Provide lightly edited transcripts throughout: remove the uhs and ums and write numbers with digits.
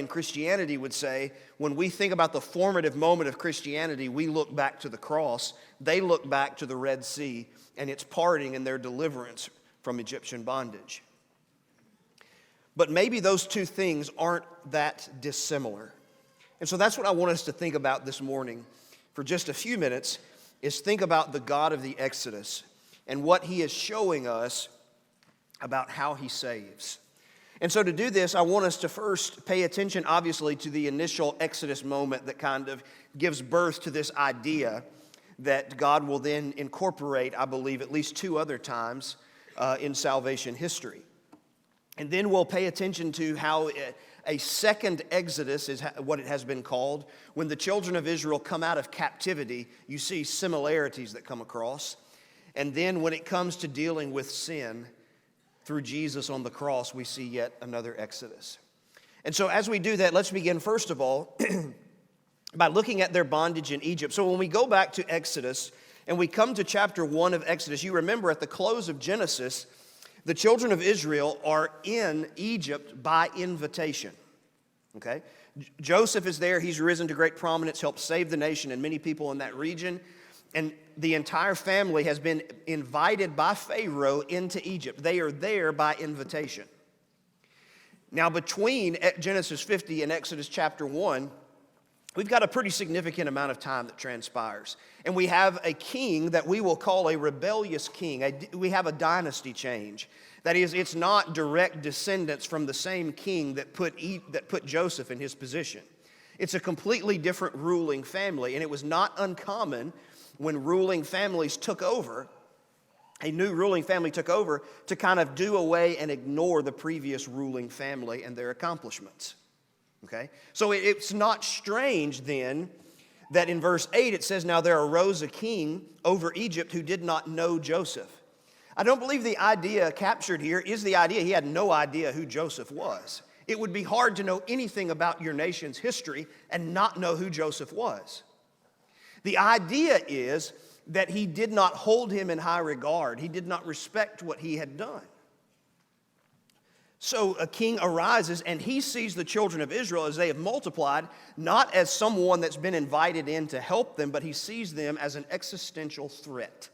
in Christianity would say, when we think about the formative moment of Christianity, we look back to the cross. They look back to the Red Sea and its parting and their deliverance from Egyptian bondage. But maybe those two things aren't that dissimilar. And so that's what I want us to think about this morning for just a few minutes, is think about the God of the Exodus and what he is showing us about how he saves. And so to do this, I want us to first pay attention, obviously, to the initial Exodus moment that kind of gives birth to this idea that God will then incorporate, I believe, at least two other times in salvation history. And then we'll pay attention to how a second Exodus is what it has been called. When the children of Israel come out of captivity, you see similarities that come across. And then when it comes to dealing with sin, through Jesus on the cross, we see yet another Exodus. And so as we do that, let's begin first of all by looking at their bondage in Egypt. So when we go back to Exodus and we come to chapter 1 of Exodus, you remember at the close of Genesis, the children of Israel are in Egypt by invitation. Okay? Joseph is there. He's risen to great prominence, helped save the nation and many people in that region. And the entire family has been invited by Pharaoh into Egypt. They are there by invitation. Now, between Genesis 50 and Exodus chapter 1, we've got a pretty significant amount of time that transpires. And we have a king that we will call a rebellious king. We have a dynasty change. That is, it's not direct descendants from the same king that put Joseph in his position. It's a completely different ruling family, and it was not uncommon when ruling families took over, a new ruling family took over, to kind of do away and ignore the previous ruling family and their accomplishments. Okay? So it's not strange then that in verse 8 it says, "Now there arose a king over Egypt who did not know Joseph." I don't believe the idea captured here is the idea he had no idea who Joseph was. It would be hard to know anything about your nation's history and not know who Joseph was. The idea is that he did not hold him in high regard. He did not respect what he had done. So a king arises and he sees the children of Israel as they have multiplied, not as someone that's been invited in to help them, but he sees them as an existential threat.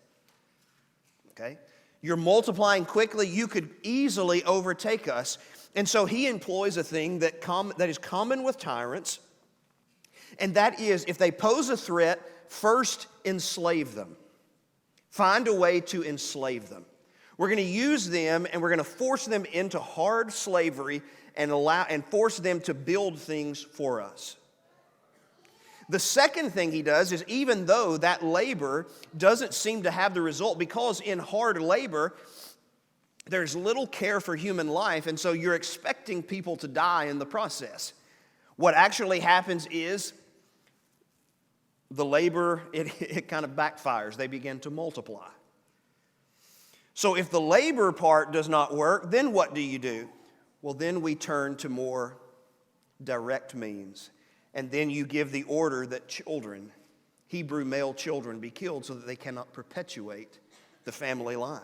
Okay? You're multiplying quickly, you could easily overtake us. And so he employs a thing that is common with tyrants, and that is, if they pose a threat, first enslave them. Find a way to enslave them. We're going to use them and we're going to force them into hard slavery and force them to build things for us. The second thing he does is, even though that labor doesn't seem to have the result, because in hard labor there's little care for human life, and so you're expecting people to die in the process. What actually happens is the labor, it kind of backfires. They begin to multiply. So if the labor part does not work, then what do? Well, then we turn to more direct means. And then you give the order that children, Hebrew male children, be killed so that they cannot perpetuate the family line.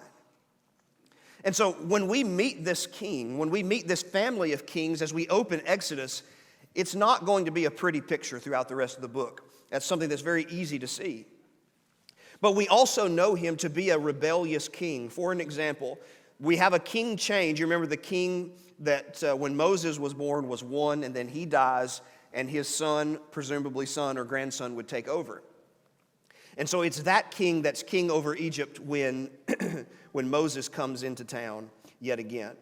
And so when we meet this king, when we meet this family of kings as we open Exodus, it's not going to be a pretty picture throughout the rest of the book. That's something that's very easy to see. But we also know him to be a rebellious king. For an example, we have a king change. You remember the king that when Moses was born was one, and then he dies, and his son, presumably son or grandson, would take over. And so it's that king that's king over Egypt when Moses comes into town yet again.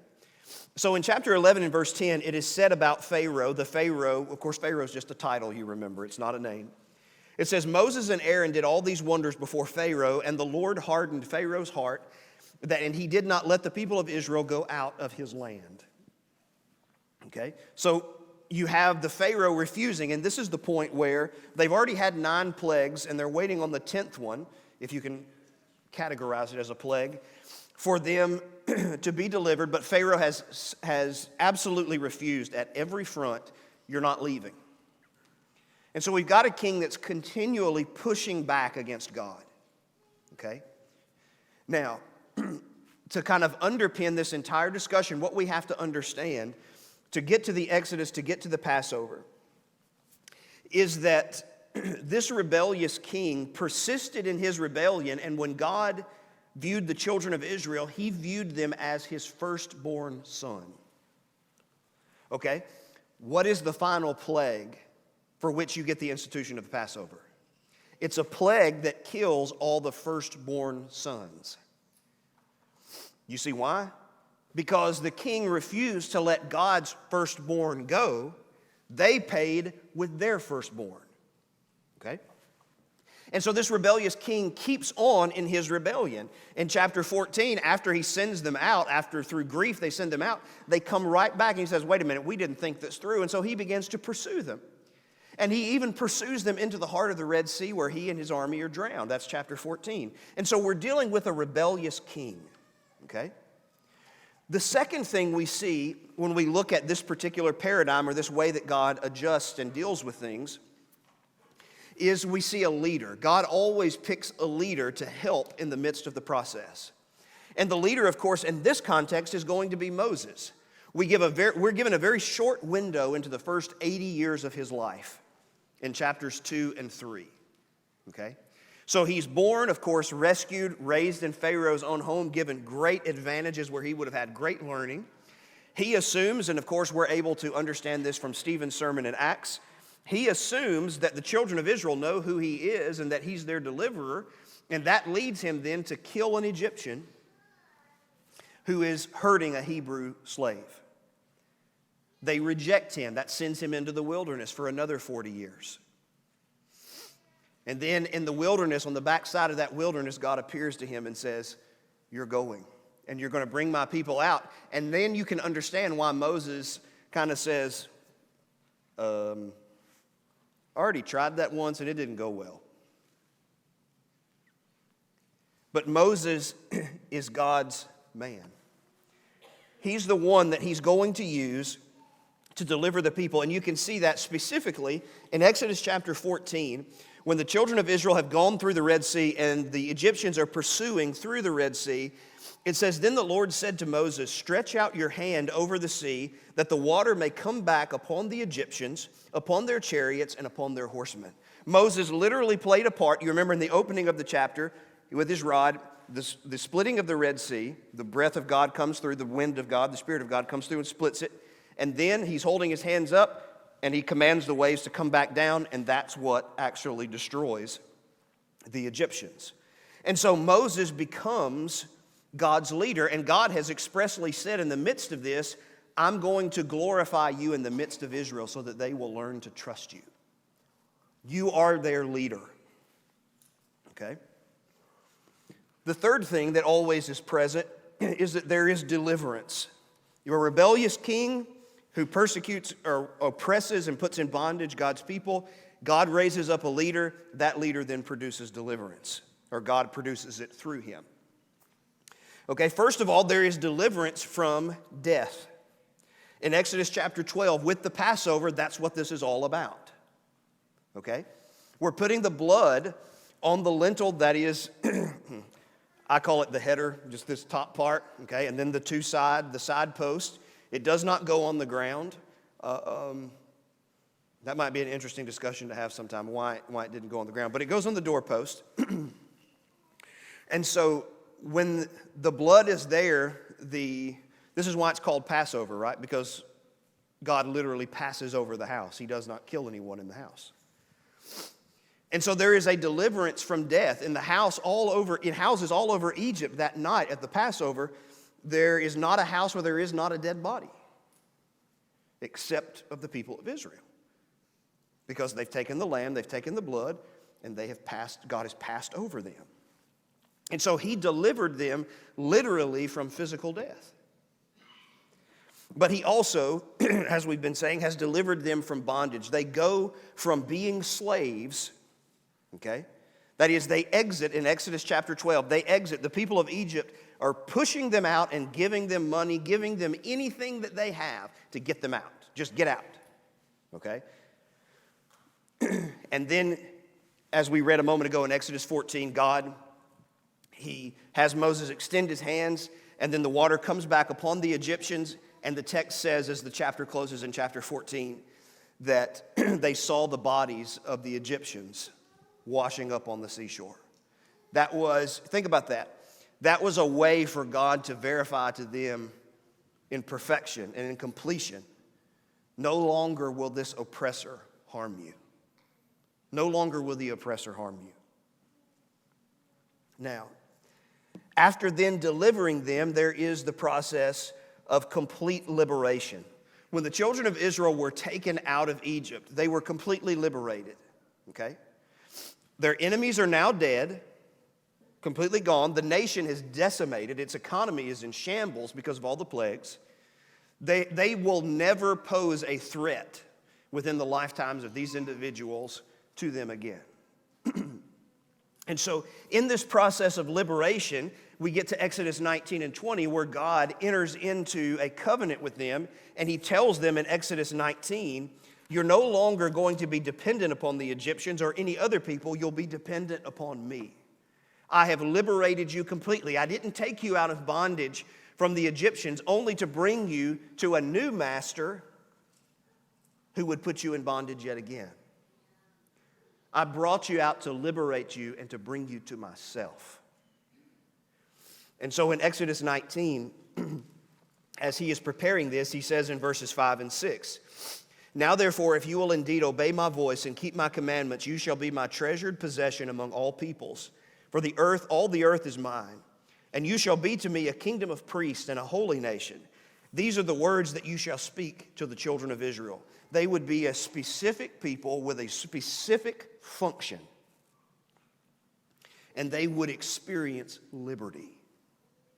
So in chapter 11 and verse 10, it is said about Pharaoh, of course Pharaoh is just a title, you remember, it's not a name. It says, "Moses and Aaron did all these wonders before Pharaoh, and the Lord hardened Pharaoh's heart, and he did not let the people of Israel go out of his land." Okay, so you have the Pharaoh refusing, and this is the point where they've already had 9 plagues, and they're waiting on the 10th one, if you can categorize it as a plague, for them to be delivered. But Pharaoh has absolutely refused at every front. You're not leaving. And so we've got a king that's continually pushing back against God. Okay? Now, to kind of underpin this entire discussion, what we have to understand, to get to the Exodus, to get to the Passover, is that this rebellious king persisted in his rebellion, and when God viewed the children of Israel, he viewed them as his firstborn son. Okay? What is the final plague for which you get the institution of the Passover? It's a plague that kills all the firstborn sons. You see why? Because the king refused to let God's firstborn go. They paid with their firstborn. Okay? And so this rebellious king keeps on in his rebellion. In chapter 14, after he sends them out, after through grief they send them out, they come right back and he says, wait a minute, we didn't think this through. And so he begins to pursue them. And he even pursues them into the heart of the Red Sea where he and his army are drowned. That's chapter 14. And so we're dealing with a rebellious king. Okay? The second thing we see when we look at this particular paradigm or this way that God adjusts and deals with things is we see a leader. God always picks a leader to help in the midst of the process. And the leader, of course, in this context is going to be Moses. We're given a very short window into the first 80 years of his life in chapters 2 and 3. Okay? So he's born, of course, rescued, raised in Pharaoh's own home, given great advantages where he would have had great learning. He assumes, and of course we're able to understand this from Stephen's sermon in Acts, he assumes that the children of Israel know who he is and that he's their deliverer, and that leads him then to kill an Egyptian who is hurting a Hebrew slave. They reject him. That sends him into the wilderness for another 40 years. And then in the wilderness, on the backside of that wilderness, God appears to him and says, you're going, and you're going to bring my people out. And then you can understand why Moses kind of says, I already tried that once and it didn't go well. But Moses is God's man. He's the one that he's going to use to deliver the people. And you can see that specifically in Exodus chapter 14, when the children of Israel have gone through the Red Sea and the Egyptians are pursuing through the Red Sea. It says, then the Lord said to Moses, stretch out your hand over the sea, that the water may come back upon the Egyptians, upon their chariots, and upon their horsemen. Moses literally played a part. You remember in the opening of the chapter, with his rod, the splitting of the Red Sea, the breath of God comes through, the wind of God, the Spirit of God comes through and splits it. And then he's holding his hands up, and he commands the waves to come back down, and that's what actually destroys the Egyptians. And so Moses becomes God's leader, and God has expressly said in the midst of this, I'm going to glorify you in the midst of Israel so that they will learn to trust you. You are their leader. Okay? The third thing that always is present is that there is deliverance. You're a rebellious king who persecutes or oppresses and puts in bondage God's people. God raises up a leader. That leader then produces deliverance, or God produces it through him. Okay, first of all, there is deliverance from death. In Exodus chapter 12, with the Passover, that's what this is all about. Okay? We're putting the blood on the lintel that is, I call it the header, just this top part, okay? And then the side post. It does not go on the ground. That might be an interesting discussion to have sometime, why it didn't go on the ground. But it goes on the doorpost. And so when the blood is there, this is why it's called Passover, right? Because God literally passes over the house. He does not kill anyone in the house. And so there is a deliverance from death. In houses all over Egypt that night at the Passover, there is not a house where there is not a dead body, except of the people of Israel. Because they've taken the lamb, they've taken the blood, and God has passed over them. And so he delivered them literally from physical death. But he also, as we've been saying, has delivered them from bondage. They go from being slaves, okay? That is, they exit in Exodus chapter 12. They exit. The people of Egypt are pushing them out and giving them money, giving them anything that they have to get them out. Just get out, okay? And then, as we read a moment ago in Exodus 14, he has Moses extend his hands, and then the water comes back upon the Egyptians, And the text says, as the chapter closes in chapter 14, that they saw the bodies of the Egyptians washing up on the seashore. That was, think about that. That was a way for God to verify to them in perfection and in completion, no longer will this oppressor harm you. No longer will the oppressor harm you. Now, after then delivering them, there is the process of complete liberation. When the children of Israel were taken out of Egypt, they were completely liberated, okay? Their enemies are now dead, completely gone. The nation is decimated. Its economy is in shambles because of all the plagues. They will never pose a threat within the lifetimes of these individuals to them again. And so in this process of liberation, we get to Exodus 19 and 20, where God enters into a covenant with them, and he tells them in Exodus 19, you're no longer going to be dependent upon the Egyptians or any other people. You'll be dependent upon me. I have liberated you completely. I didn't take you out of bondage from the Egyptians only to bring you to a new master who would put you in bondage yet again. I brought you out to liberate you and to bring you to myself. And so in Exodus 19, as he is preparing this, he says in verses 5 and 6, now therefore, if you will indeed obey my voice and keep my commandments, you shall be my treasured possession among all peoples. For the earth, all the earth is mine, and you shall be to me a kingdom of priests and a holy nation. These are the words that you shall speak to the children of Israel. They would be a specific people with a specific function, and they would experience liberty,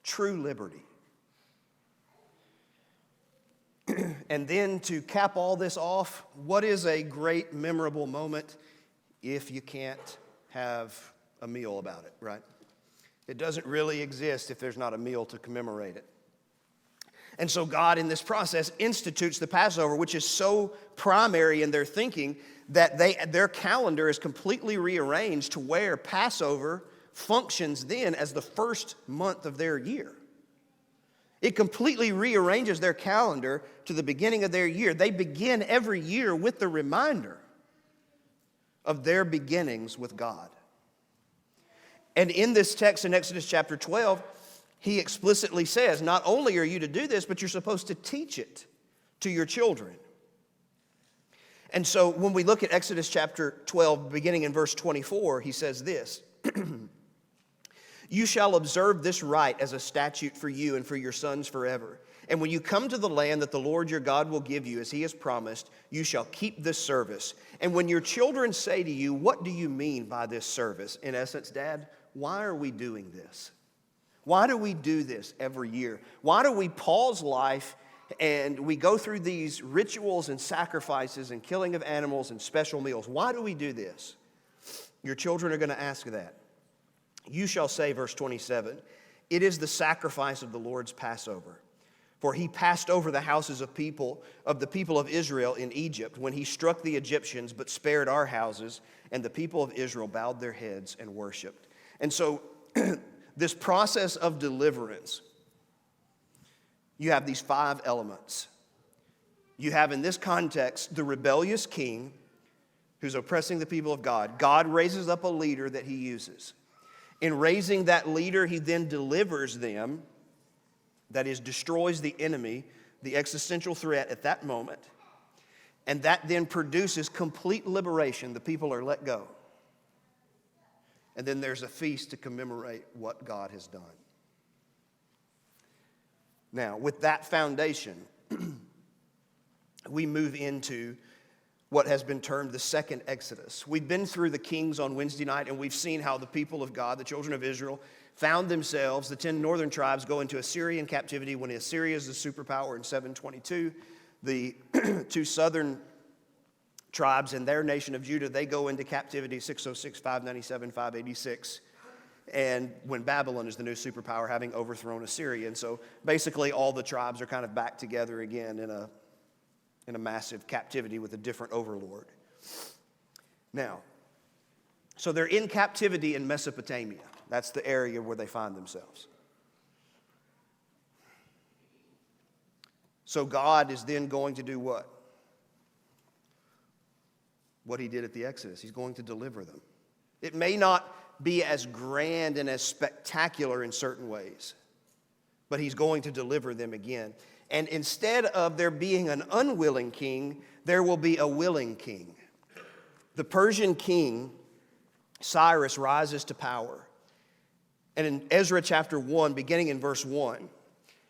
true liberty. And then to cap all this off, what is a great memorable moment if you can't have a meal about it, right? It doesn't really exist if there's not a meal to commemorate it. And so God in this process institutes the Passover, which is so primary in their thinking that their calendar is completely rearranged to where Passover functions then as the first month of their year. It completely rearranges their calendar to the beginning of their year. They begin every year with the reminder of their beginnings with God. And in this text in Exodus chapter 12, he explicitly says, not only are you to do this, but you're supposed to teach it to your children. And so when we look at Exodus chapter 12, beginning in verse 24, he says this, you shall observe this rite as a statute for you and for your sons forever. And when you come to the land that the Lord your God will give you, as he has promised, you shall keep this service. And when your children say to you, what do you mean by this service? In essence, Dad, why are we doing this? Why do we do this every year? Why do we pause life and we go through these rituals and sacrifices and killing of animals and special meals? Why do we do this? Your children are going to ask that. You shall say, verse 27, it is the sacrifice of the Lord's Passover. For he passed over the houses of the people of Israel in Egypt when he struck the Egyptians but spared our houses, and the people of Israel bowed their heads and worshiped. And so this process of deliverance, you have these 5 elements. You have in this context the rebellious king who's oppressing the people of God. God raises up a leader that he uses. In raising that leader, he then delivers them, that is, destroys the enemy, the existential threat at that moment. And that then produces complete liberation. The people are let go. And then there's a feast to commemorate what God has done. Now, with that foundation, we move into what has been termed the second Exodus. We've been through the Kings on Wednesday night, and we've seen how the people of God, the children of Israel, found themselves, the 10 northern tribes, go into Assyrian captivity when Assyria is the superpower in 722. The 2 southern tribes and their nation of Judah, they go into captivity 606, 597, 586. And when Babylon is the new superpower, having overthrown Assyria. And so basically all the tribes are kind of back together again in a massive captivity with a different overlord. Now, so they're in captivity in Mesopotamia. That's the area where they find themselves. So God is then going to do what? What he did at the Exodus. He's going to deliver them. It may not be as grand and as spectacular in certain ways, but he's going to deliver them again. And instead of there being an unwilling king, there will be a willing king. The Persian king, Cyrus, rises to power. And in Ezra chapter 1, beginning in verse 1,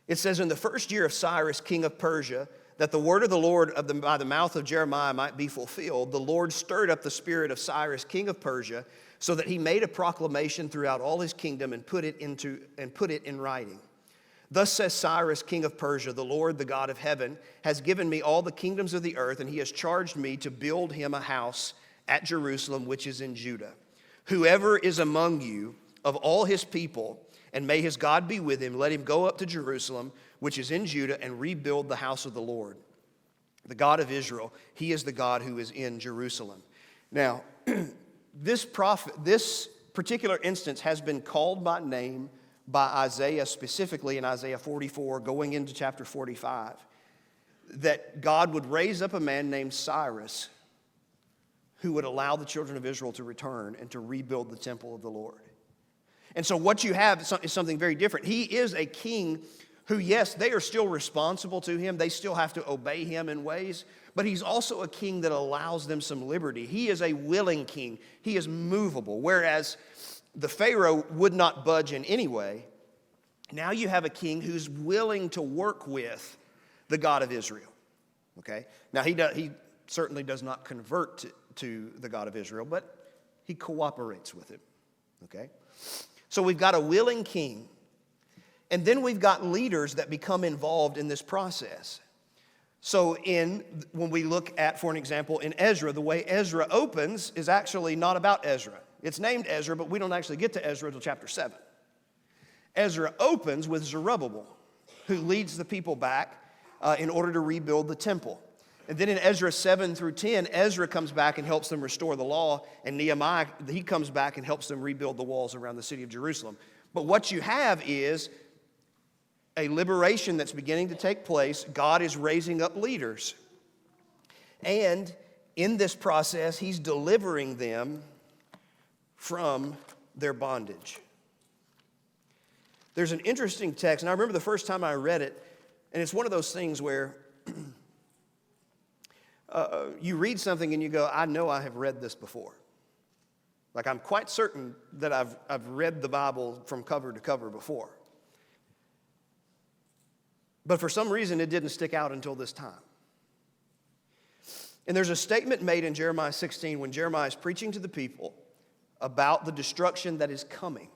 it says, "In the first year of Cyrus, king of Persia, that the word of the Lord by the mouth of Jeremiah might be fulfilled, the Lord stirred up the spirit of Cyrus, king of Persia, so that he made a proclamation throughout all his kingdom and put it in writing. Thus says Cyrus, king of Persia, the Lord, the God of heaven, has given me all the kingdoms of the earth, and he has charged me to build him a house at Jerusalem, which is in Judah. Whoever is among you of all his people, and may his God be with him, let him go up to Jerusalem, which is in Judah, and rebuild the house of the Lord. The God of Israel, he is the God who is in Jerusalem." Now, this particular instance has been called by name by Isaiah, specifically in Isaiah 44, going into chapter 45, that God would raise up a man named Cyrus who would allow the children of Israel to return and to rebuild the temple of the Lord. And so what you have is something very different. He is a king who, yes, they are still responsible to him. They still have to obey him in ways. But he's also a king that allows them some liberty. He is a willing king. He is movable. Whereas the Pharaoh would not budge in any way, now you have a king who's willing to work with the God of Israel. Okay? Now, he certainly does not convert to the God of Israel, but he cooperates with him. Okay? So we've got a willing king, and then we've got leaders that become involved in this process. So when we look at, for an example, in Ezra, the way Ezra opens is actually not about Ezra. It's named Ezra, but we don't actually get to Ezra until chapter 7. Ezra opens with Zerubbabel, who leads the people back in order to rebuild the temple. And then in Ezra 7 through 10, Ezra comes back and helps them restore the law, and Nehemiah, he comes back and helps them rebuild the walls around the city of Jerusalem. But what you have is a liberation that's beginning to take place. God is raising up leaders. And in this process, he's delivering them from their bondage. There's an interesting text, and I remember the first time I read it, and it's one of those things where you read something and you go, I know I have read this before. Like, I'm quite certain that I've read the Bible from cover to cover before. But for some reason, it didn't stick out until this time. And there's a statement made in Jeremiah 16 when Jeremiah is preaching to the people about the destruction that is coming.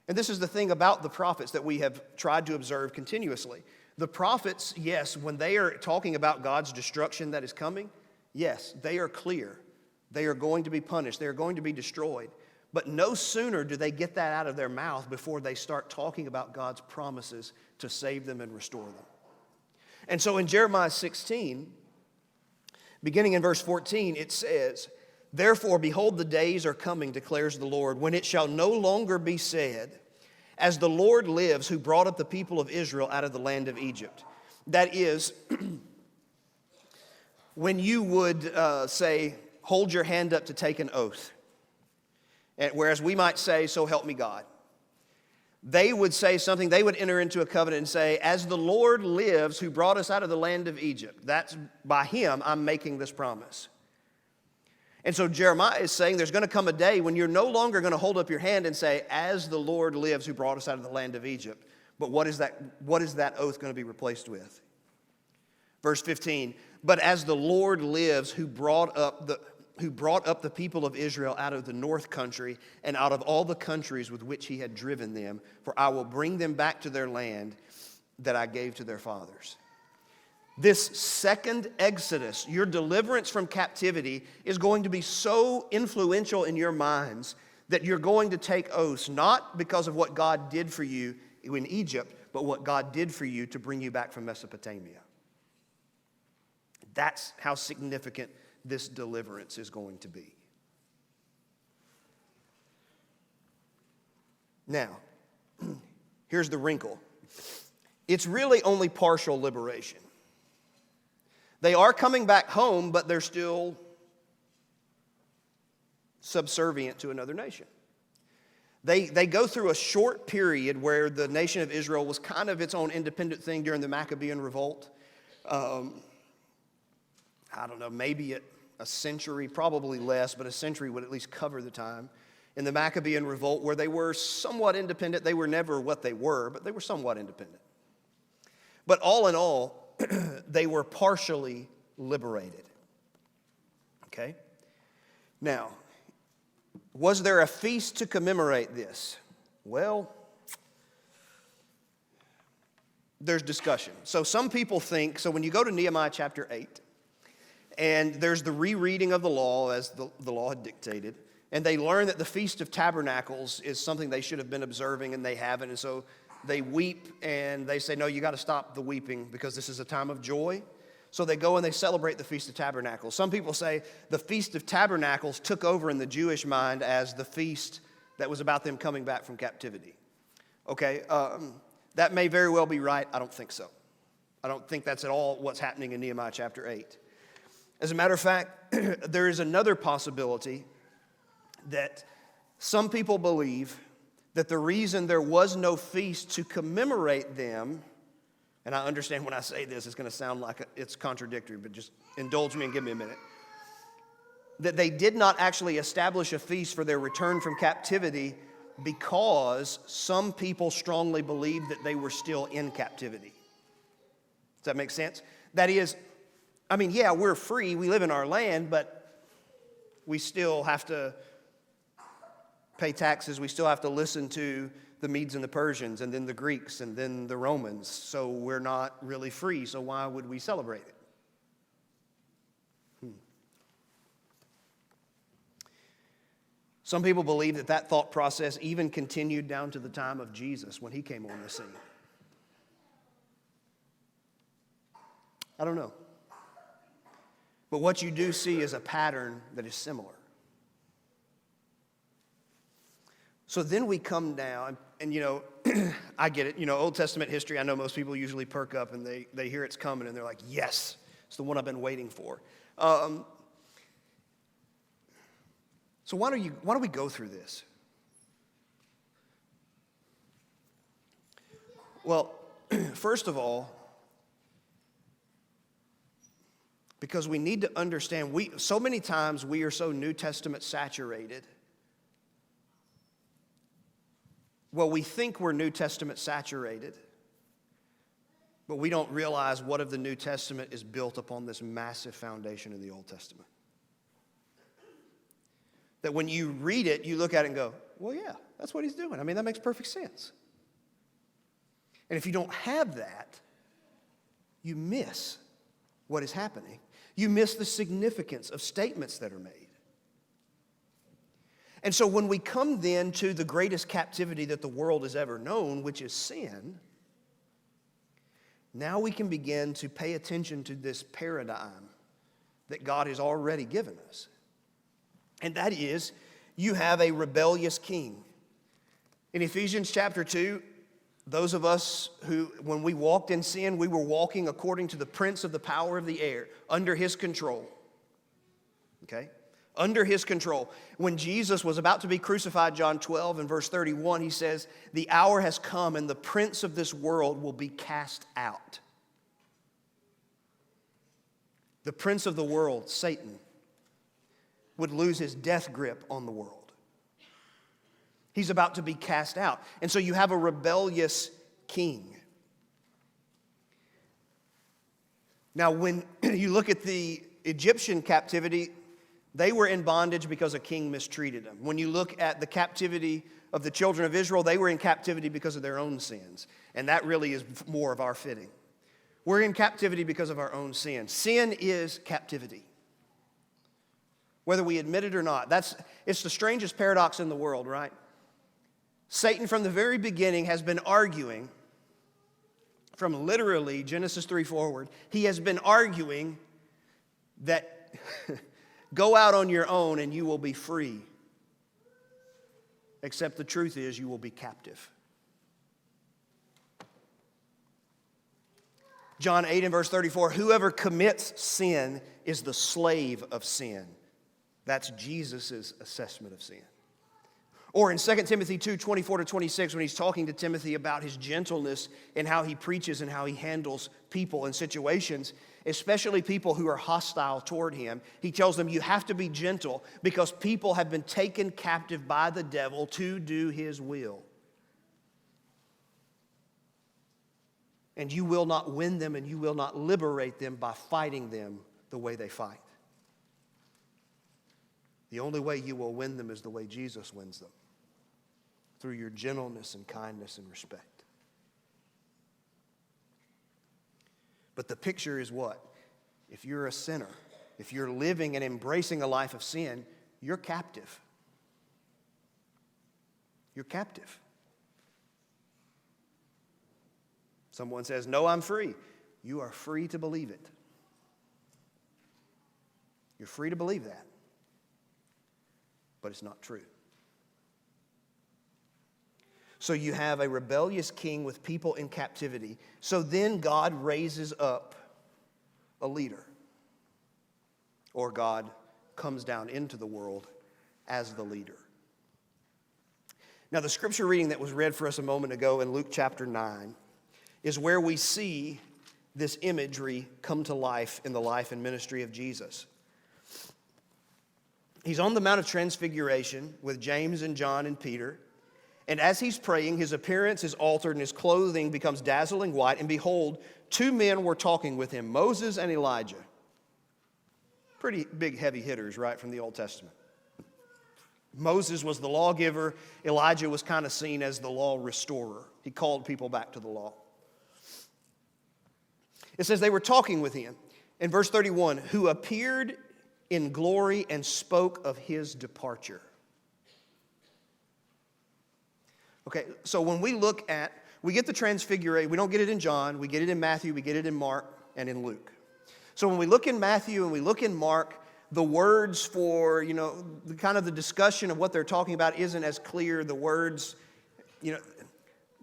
And this is the thing about the prophets that we have tried to observe continuously. The prophets, yes, when they are talking about God's destruction that is coming, yes, they are clear. They are going to be punished. They are going to be destroyed. But no sooner do they get that out of their mouth before they start talking about God's promises to save them and restore them. And so in Jeremiah 16, beginning in verse 14, it says, "Therefore, behold, the days are coming, declares the Lord, when it shall no longer be said, as the Lord lives, who brought up the people of Israel out of the land of Egypt." That is, when you would say, hold your hand up to take an oath, whereas we might say, so help me God. They would say something, they would enter into a covenant and say, as the Lord lives, who brought us out of the land of Egypt, that's by him I'm making this promise. And so Jeremiah is saying there's going to come a day when you're no longer going to hold up your hand and say, as the Lord lives who brought us out of the land of Egypt. But what is that oath going to be replaced with? Verse 15, "But as the Lord lives who brought up the people of Israel out of the north country and out of all the countries with which he had driven them, for I will bring them back to their land that I gave to their fathers." This second Exodus, your deliverance from captivity, is going to be so influential in your minds that you're going to take oaths, not because of what God did for you in Egypt, but what God did for you to bring you back from Mesopotamia. That's how significant this deliverance is going to be. Now, here's the wrinkle. It's really only partial liberation. They are coming back home, but they're still subservient to another nation. They go through a short period where the nation of Israel was kind of its own independent thing during the Maccabean revolt. I don't know, maybe a century, probably less, but a century would at least cover the time. In the Maccabean revolt, where they were somewhat independent. They were never what they were, but they were somewhat independent. But all in all, they were partially liberated. Okay? Now, was there a feast to commemorate this? Well, there's discussion. So some people think, so when you go to Nehemiah chapter 8, and there's the rereading of the law as the law had dictated, and they learn that the Feast of Tabernacles is something they should have been observing, and they haven't, and so they weep, and they say, no, you got to stop the weeping because this is a time of joy. So they go and they celebrate the Feast of Tabernacles. Some people say the Feast of Tabernacles took over in the Jewish mind as the feast that was about them coming back from captivity. Okay, that may very well be right. I don't think so. I don't think that's at all what's happening in Nehemiah chapter 8. As a matter of fact, there is another possibility that some people believe that the reason there was no feast to commemorate them, and I understand when I say this, it's going to sound like it's contradictory, but just indulge me and give me a minute. That they did not actually establish a feast for their return from captivity because some people strongly believed that they were still in captivity. Does that make sense? That is, I mean, yeah, we're free, we live in our land, but we still have to pay taxes, we still have to listen to the Medes and the Persians, and then the Greeks, and then the Romans. So we're not really free, so why would we celebrate it? Some people believe that thought process even continued down to the time of Jesus when he came on the scene. I don't know. But what you do see is a pattern that is similar. So then we come down, and you know, I get it. You know, Old Testament history, I know most people usually perk up and they hear it's coming and they're like, yes, it's the one I've been waiting for. So why don't we go through this? Well, first of all, because we need to understand, so many times we are so New Testament saturated. Well, we think we're New Testament saturated, but we don't realize what of the New Testament is built upon this massive foundation of the Old Testament. That when you read it, you look at it and go, well, yeah, that's what he's doing. I mean, that makes perfect sense. And if you don't have that, you miss what is happening. You miss the significance of statements that are made. And so when we come then to the greatest captivity that the world has ever known, which is sin, now we can begin to pay attention to this paradigm that God has already given us. And that is, you have a rebellious king. In Ephesians chapter 2, those of us who, when we walked in sin, we were walking according to the prince of the power of the air, under his control. Okay? Under his control. When Jesus was about to be crucified, John 12 and verse 31, he says, the hour has come and the prince of this world will be cast out. The prince of the world, Satan, would lose his death grip on the world. He's about to be cast out. And so you have a rebellious king. Now, when you look at the Egyptian captivity, they were in bondage because a king mistreated them. When you look at the captivity of the children of Israel, they were in captivity because of their own sins. And that really is more of our fitting. We're in captivity because of our own sin. Sin is captivity, whether we admit it or not. It's the strangest paradox in the world, right? Satan from the very beginning has been arguing, from literally Genesis 3 forward, he has been arguing that go out on your own and you will be free. Except the truth is you will be captive. John 8 and verse 34, whoever commits sin is the slave of sin. That's Jesus' assessment of sin. Or in 2 Timothy 2, 24 to 26, when he's talking to Timothy about his gentleness and how he preaches and how he handles people and situations, especially people who are hostile toward him, he tells them you have to be gentle because people have been taken captive by the devil to do his will. And you will not win them and you will not liberate them by fighting them the way they fight. The only way you will win them is the way Jesus wins them, through your gentleness and kindness and respect. But the picture is what? If you're a sinner, if you're living and embracing a life of sin, you're captive. You're captive. Someone says, no, I'm free. You are free to believe it. You're free to believe that. But it's not true. So you have a rebellious king with people in captivity. So then God raises up a leader. Or God comes down into the world as the leader. Now the scripture reading that was read for us a moment ago in Luke chapter 9 is where we see this imagery come to life in the life and ministry of Jesus. He's on the Mount of Transfiguration with James and John and Peter. And as he's praying, his appearance is altered and his clothing becomes dazzling white. And behold, two men were talking with him, Moses and Elijah. Pretty big heavy hitters, right, from the Old Testament. Moses was the lawgiver. Elijah was kind of seen as the law restorer. He called people back to the law. It says they were talking with him. In verse 31, who appeared in glory and spoke of his departure. Okay, so when we look at, we get the transfiguration, we don't get it in John, we get it in Matthew, we get it in Mark, and in Luke. So when we look in Matthew and we look in Mark, the words for, the kind of the discussion of what they're talking about isn't as clear. The words,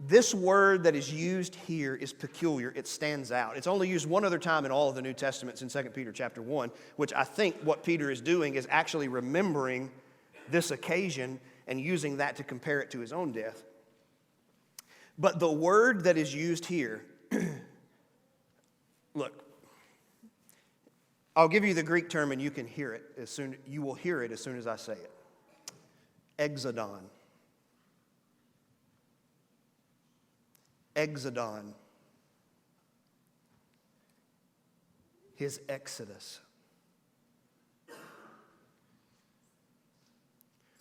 this word that is used here is peculiar. It stands out. It's only used one other time in all of the New Testaments in 2 Peter chapter 1, which I think what Peter is doing is actually remembering this occasion and using that to compare it to his own death. But the word that is used here, look, I'll give you the Greek term and you can hear it you will hear it as soon as I say it. Exodon. Exodon. His exodus.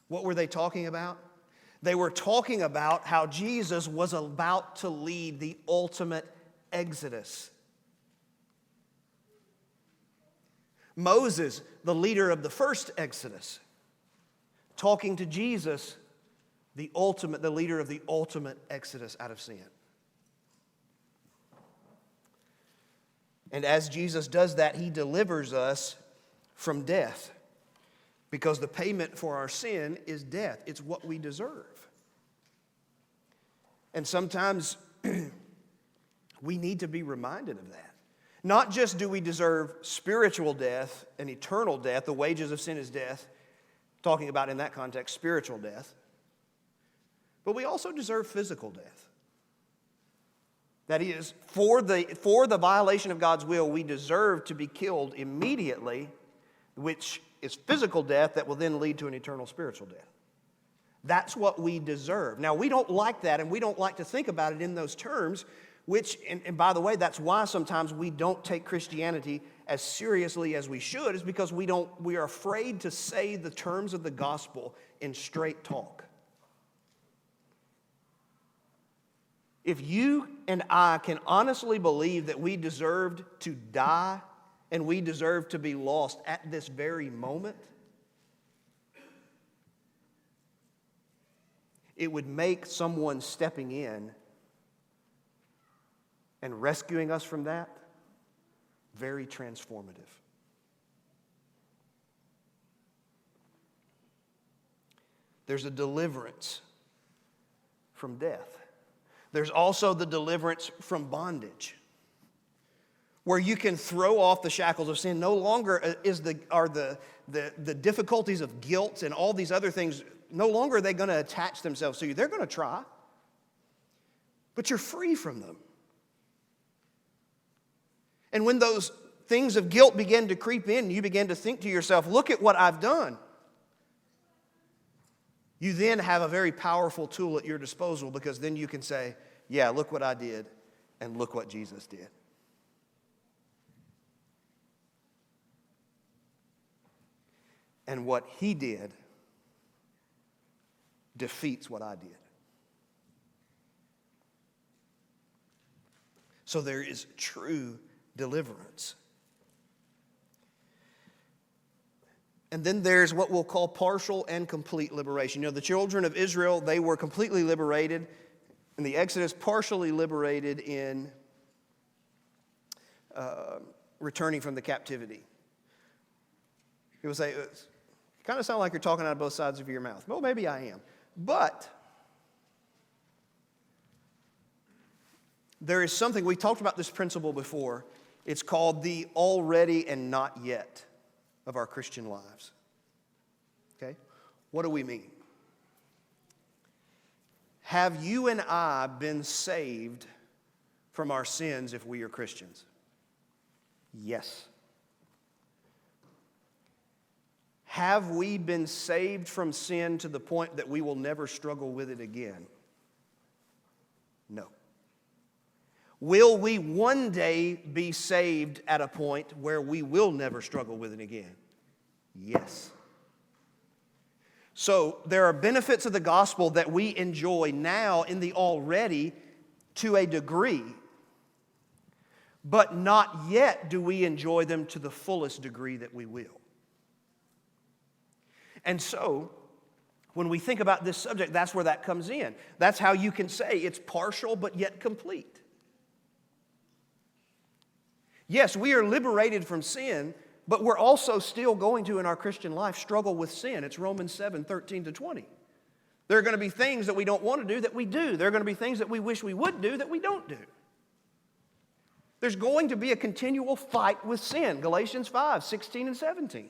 What were they talking about? They were talking about how Jesus was about to lead the ultimate exodus. Moses, the leader of the first exodus, talking to Jesus, the leader of the ultimate exodus out of sin. And as Jesus does that, he delivers us from death. Because the payment for our sin is death. It's what we deserve. And sometimes we need to be reminded of that. Not just do we deserve spiritual death and eternal death, the wages of sin is death, talking about in that context spiritual death, but we also deserve physical death. That is, for the violation of God's will, we deserve to be killed immediately, which is physical death that will then lead to an eternal spiritual death. That's what we deserve. Now, we don't like that, and we don't like to think about it in those terms, which, and by the way, that's why sometimes we don't take Christianity as seriously as we should, is because we are afraid to say the terms of the gospel in straight talk. If you and I can honestly believe that we deserved to die and we deserve to be lost at this very moment, it would make someone stepping in and rescuing us from that very transformative. There's a deliverance from death. There's also the deliverance from bondage. where you can throw off the shackles of sin. No longer are the difficulties of guilt and all these other things, no longer are they going to attach themselves to you. They're going to try, but you're free from them. And when those things of guilt begin to creep in, you begin to think to yourself, look at what I've done. You then have a very powerful tool at your disposal, because then you can say, yeah, look what I did and look what Jesus did. And what he did defeats what I did. So there is true deliverance. And then there's what we'll call partial and complete liberation. You know, the children of Israel, they were completely liberated in the Exodus, partially liberated in returning from the captivity. People say, you kind of sound like you're talking out of both sides of your mouth. Well, maybe I am. But there is something, we talked about this principle before. It's called the already and not yet of our Christian lives. Okay? What do we mean? Have you and I been saved from our sins if we are Christians? Yes. Have we been saved from sin to the point that we will never struggle with it again? No. Will we one day be saved at a point where we will never struggle with it again? Yes. So there are benefits of the gospel that we enjoy now in the already to a degree, but not yet do we enjoy them to the fullest degree that we will. And so, when we think about this subject, that's where that comes in. That's how you can say it's partial but yet complete. Yes, we are liberated from sin, but we're also still going to, in our Christian life, struggle with sin. It's Romans 7:13-20. There are going to be things that we don't want to do that we do. There are going to be things that we wish we would do that we don't do. There's going to be a continual fight with sin. Galatians 5:16-17.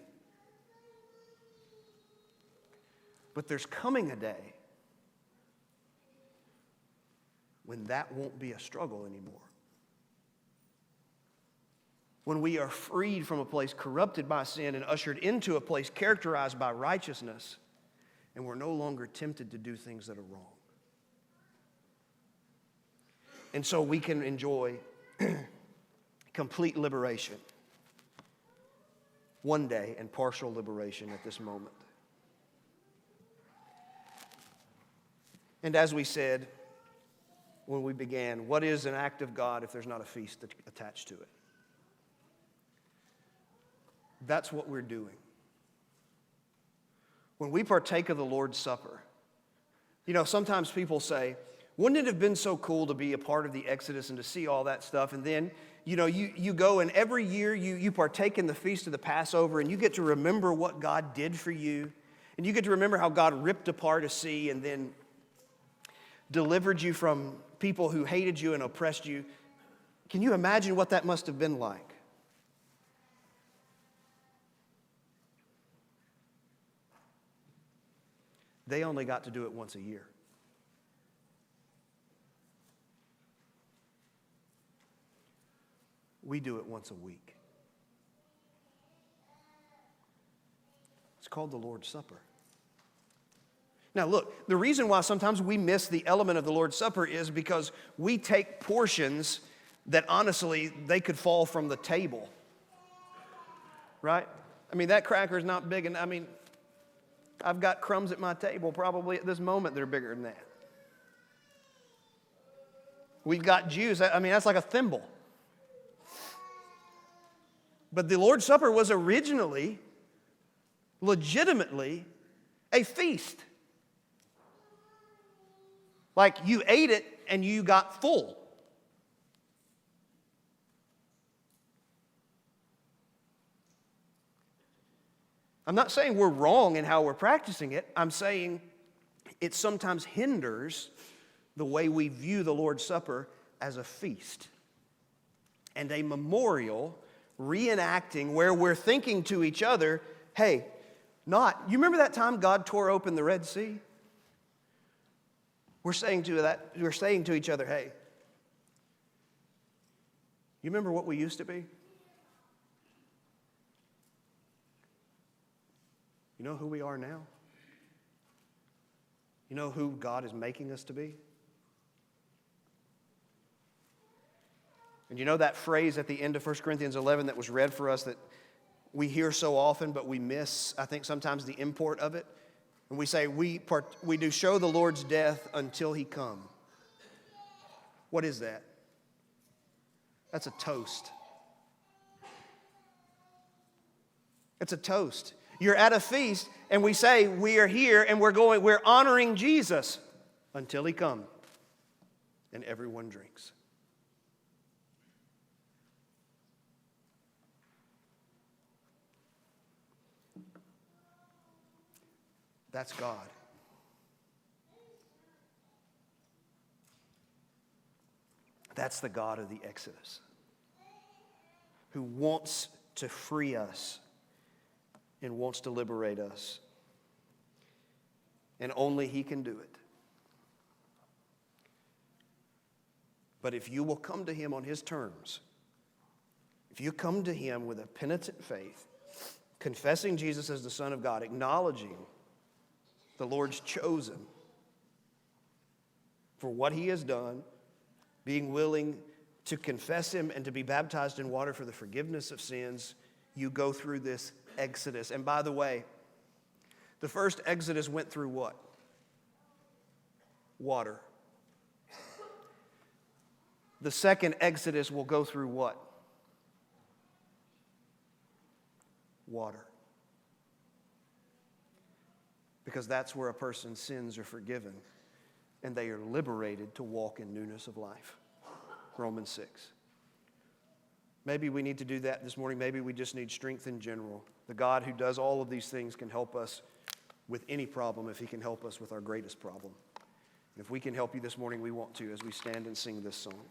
But there's coming a day when that won't be a struggle anymore. When we are freed from a place corrupted by sin and ushered into a place characterized by righteousness, and we're no longer tempted to do things that are wrong. And so we can enjoy complete liberation one day and partial liberation at this moment. And as we said when we began, what is an act of God if there's not a feast attached to it? That's what we're doing. When we partake of the Lord's Supper, you know, sometimes people say, wouldn't it have been so cool to be a part of the Exodus and to see all that stuff? And then, you know, you go and every year you partake in the feast of the Passover and you get to remember what God did for you. And you get to remember how God ripped apart a sea and then delivered you from people who hated you and oppressed you. Can you imagine what that must have been like? They only got to do it once a year. We do it once a week. It's called the Lord's Supper. Now look, the reason why sometimes we miss the element of the Lord's Supper is because we take portions that honestly, they could fall from the table. Right? I mean, that cracker's not big, and I mean, I've got crumbs at my table probably at this moment that are bigger than that. We've got juice, I mean, that's like a thimble. But the Lord's Supper was originally, legitimately, a feast. Like you ate it and you got full. I'm not saying we're wrong in how we're practicing it. I'm saying it sometimes hinders the way we view the Lord's Supper as a feast. and a memorial reenacting where we're thinking to each other, hey, you remember that time God tore open the Red Sea? We're saying to each other, hey, you remember what we used to be? You know who we are now? You know who God is making us to be? And you know that phrase at the end of 1 Corinthians 11 that was read for us that we hear so often, but we miss, I think, sometimes the import of it? And we say, we do show the Lord's death until he come. What is that? That's a toast. It's a toast. You're at a feast, and we say, we are here, and we're honoring Jesus until he come. And everyone drinks. That's God. That's the God of the Exodus, who wants to free us and wants to liberate us. And only he can do it. But if you will come to him on his terms, if you come to him with a penitent faith, confessing Jesus as the Son of God, acknowledging the Lord's chosen for what he has done, being willing to confess him and to be baptized in water for the forgiveness of sins, you go through this exodus. And by the way, the first exodus went through what? Water. The second exodus will go through what? Water. Because that's where a person's sins are forgiven and they are liberated to walk in newness of life. Romans 6. Maybe we need to do that this morning. Maybe we just need strength in general. The God who does all of these things can help us with any problem if he can help us with our greatest problem. And if we can help you this morning, we want to as we stand and sing this song.